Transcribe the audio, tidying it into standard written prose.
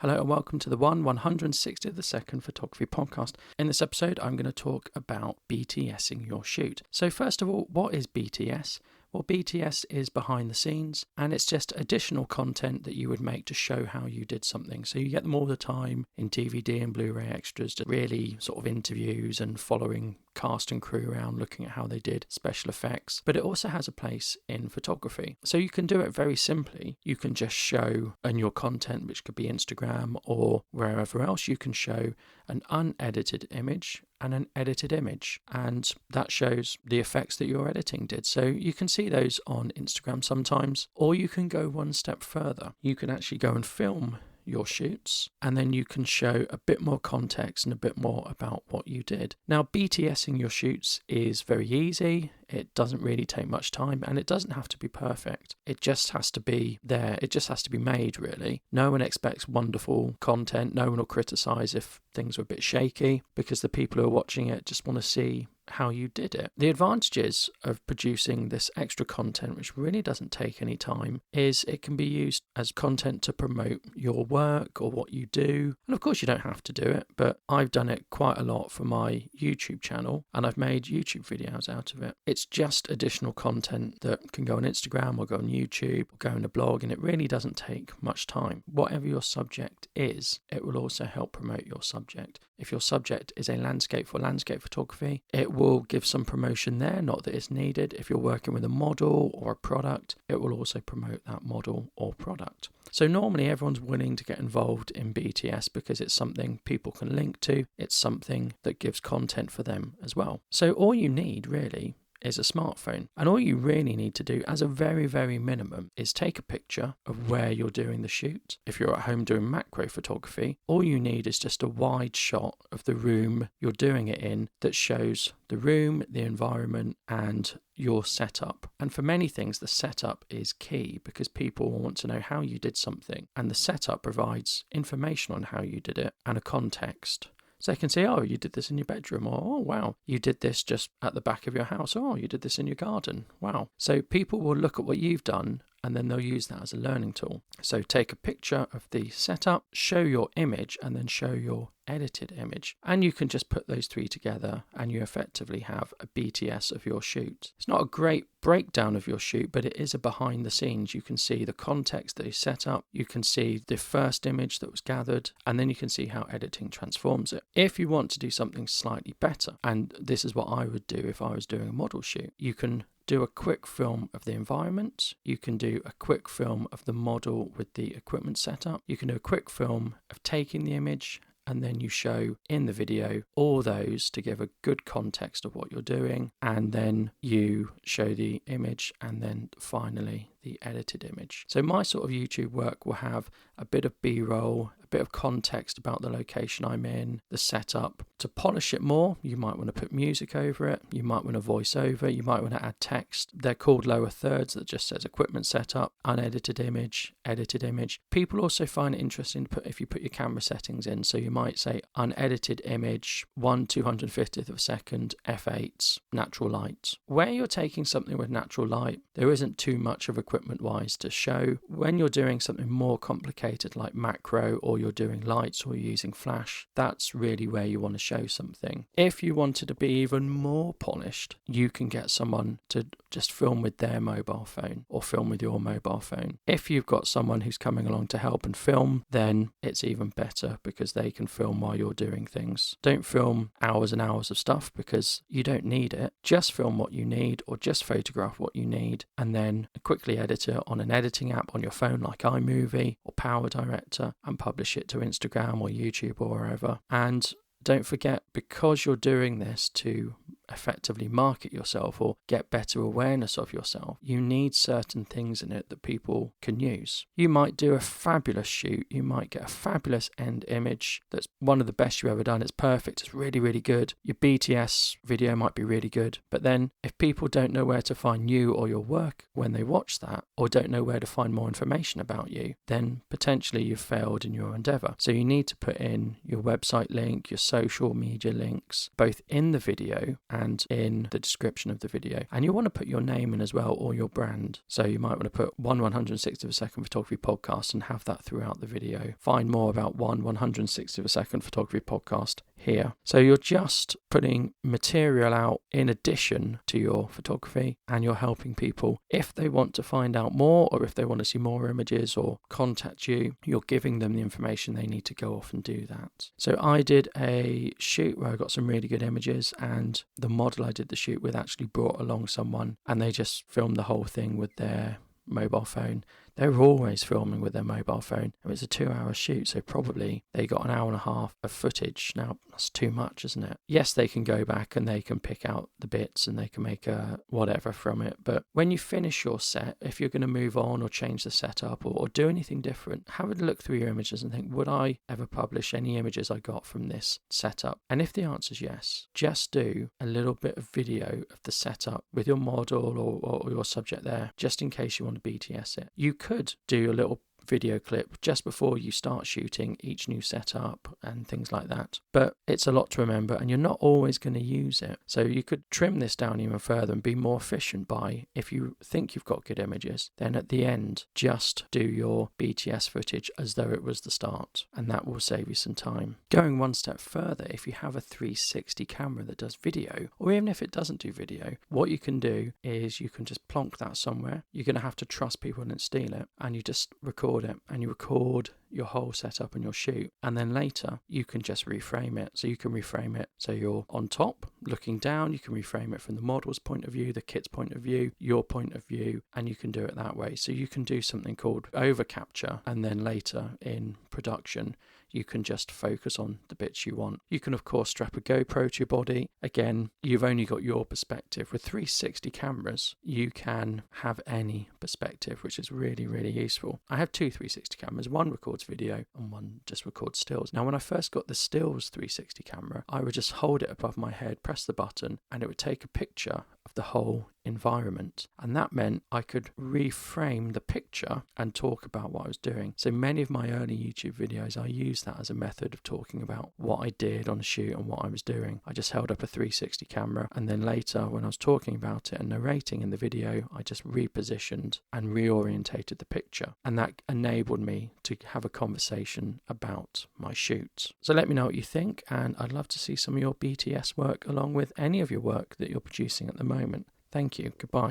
Hello and welcome to the 160th photography podcast. In this episode, I'm going to talk about BTSing your shoot. So first of all, what is BTS? Well, BTS is behind the scenes, and it's just additional content that you would make to show how you did something. So you get them all the time in DVD and Blu-ray extras, just really sort of interviews and following cast and crew around, looking at how they did special effects. But it also has a place in photography. So you can do it very simply. You can just show in your content, which could be Instagram or wherever else, you can show an unedited image and an edited image, and that shows the effects that your editing did. So you can see those on Instagram sometimes, or you can go one step further. You can actually go and film your shoots, and then you can show a bit more context and a bit more about what you did. Now, BTSing your shoots is very easy. It doesn't really take much time, and it doesn't have to be perfect. It just has to be there. It just has to be made, really. No one expects wonderful content. No one will criticize if things are a bit shaky, because the people who are watching it just want to see how you did it. The advantages of producing this extra content, which really doesn't take any time, is it can be used as content to promote your work or what you do. And of course you don't have to do it, but I've done it quite a lot for my YouTube channel, and I've made YouTube videos out of it. It's just additional content that can go on Instagram or go on YouTube or go on a blog, and it really doesn't take much time. Whatever your subject is, it will also help promote your subject. If your subject is a landscape for landscape photography, it will give some promotion there, not that it's needed. If you're working with a model or a product, it will also promote that model or product. So normally everyone's willing to get involved in BTS because it's something people can link to. It's something that gives content for them as well. So all you need really is a smartphone. And all you really need to do as a very, very minimum is take a picture of where you're doing the shoot. If you're at home doing macro photography, all you need is just a wide shot of the room you're doing it in that shows the room, the environment, and your setup. And for many things, the setup is key because people want to know how you did something. And the setup provides information on how you did it and a context. So they can say, oh, you did this in your bedroom, or, oh, wow, you did this just at the back of your house, oh, you did this in your garden, wow. So people will look at what you've done, and then they'll use that as a learning tool. So take a picture of the setup, show your image, and then show your edited image. And you can just put those three together, and you effectively have a BTS of your shoot. It's not a great breakdown of your shoot, but it is a behind the scenes. You can see the context that is set up, you can see the first image that was gathered, and then you can see how editing transforms it. If you want to do something slightly better, and this is what I would do if I was doing a model shoot, you can do a quick film of the environment, you can do a quick film of the model with the equipment setup, you can do a quick film of taking the image, and then you show in the video all those to give a good context of what you're doing, and then you show the image, and then finally the edited image. So my sort of YouTube work will have a bit of B-roll, a bit of context about the location I'm in, the setup. To polish it more, you might want to put music over it, you might want to voice over, you might want to add text. They're called lower thirds that just says equipment setup, unedited image, edited image. People also find it interesting to put, if you put your camera settings in, so you might say unedited image, 1/250th of a second, f8, natural light. Where you're taking something with natural light, there isn't too much of equipment-wise to show. When you're doing something more complicated like macro, or you're doing lights, or you're using flash, that's really where you want to show something. If you wanted to be even more polished, you can get someone to just film with their mobile phone or film with your mobile phone. If you've got someone who's coming along to help and film, then it's even better because they can film while you're doing things. Don't film hours and hours of stuff because you don't need it. Just film what you need, or just photograph what you need, and then quickly edit it on an editing app on your phone like iMovie or Power Director, and publish it to Instagram or YouTube or wherever. And don't forget, because you're doing this to effectively market yourself or get better awareness of yourself, you need certain things in it that people can use. You might do a fabulous shoot, you might get a fabulous end image that's one of the best you've ever done, it's perfect, it's really, really good. Your BTS video might be really good, but then if people don't know where to find you or your work when they watch that, or don't know where to find more information about you, then potentially you've failed in your endeavor. So you need to put in your website link, your social media links, both in the video and in the description of the video. And you want to put your name in as well, or your brand. So you might want to put 1/160th of a second photography podcast and have that throughout the video. Find more about 1/160th of a second photography podcast here. So you're just putting material out in addition to your photography, and you're helping people if they want to find out more, or if they want to see more images or contact you, you're giving them the information they need to go off and do that. So I did a shoot where I got some really good images, and the model I did the shoot with actually brought along someone, and they just filmed the whole thing with their mobile phone. They were always filming with their mobile phone. It was a 2-hour shoot, so probably they got an hour and a half of footage. Now, that's too much, isn't it? Yes, they can go back and they can pick out the bits and they can make a whatever from it. But when you finish your set, if you're going to move on or change the setup or do anything different, have a look through your images and think, would I ever publish any images I got from this setup? And if the answer is yes, just do a little bit of video of the setup with your model or your subject there, just in case you want to BTS it. You could do a little video clip just before you start shooting each new setup and things like that, but it's a lot to remember and you're not always going to use it. So you could trim this down even further and be more efficient by, if you think you've got good images, then at the end just do your BTS footage as though it was the start, and that will save you some time. Going one step further, if you have a 360 camera that does video, or even if it doesn't do video, what you can do is you can just plonk that somewhere. You're going to have to trust people and steal it, and you just record it, and you record your whole setup and your shoot, and then later you can just reframe it. So you can reframe it so you're on top looking down, you can reframe it from the model's point of view, the kit's point of view, your point of view, and you can do it that way. So you can do something called over capture, and then later in production you can just focus on the bits you want. You can of course strap a GoPro to your body. Again, you've only got your perspective. With 360 cameras, you can have any perspective, which is really, really useful. I have two 360 cameras. One records video and one just records stills. Now, when I first got the stills 360 camera, I would just hold it above my head, press the button, and it would take a picture of the whole environment, and that meant I could reframe the picture and talk about what I was doing. So many of my early YouTube videos, I used that as a method of talking about what I did on a shoot and what I was doing. I just held up a 360 camera, and then later when I was talking about it and narrating in the video, I just repositioned and reorientated the picture, and that enabled me to have a conversation about my shoots. So let me know what you think, and I'd love to see some of your BTS work along with any of your work that you're producing at the moment. Thank you. Goodbye.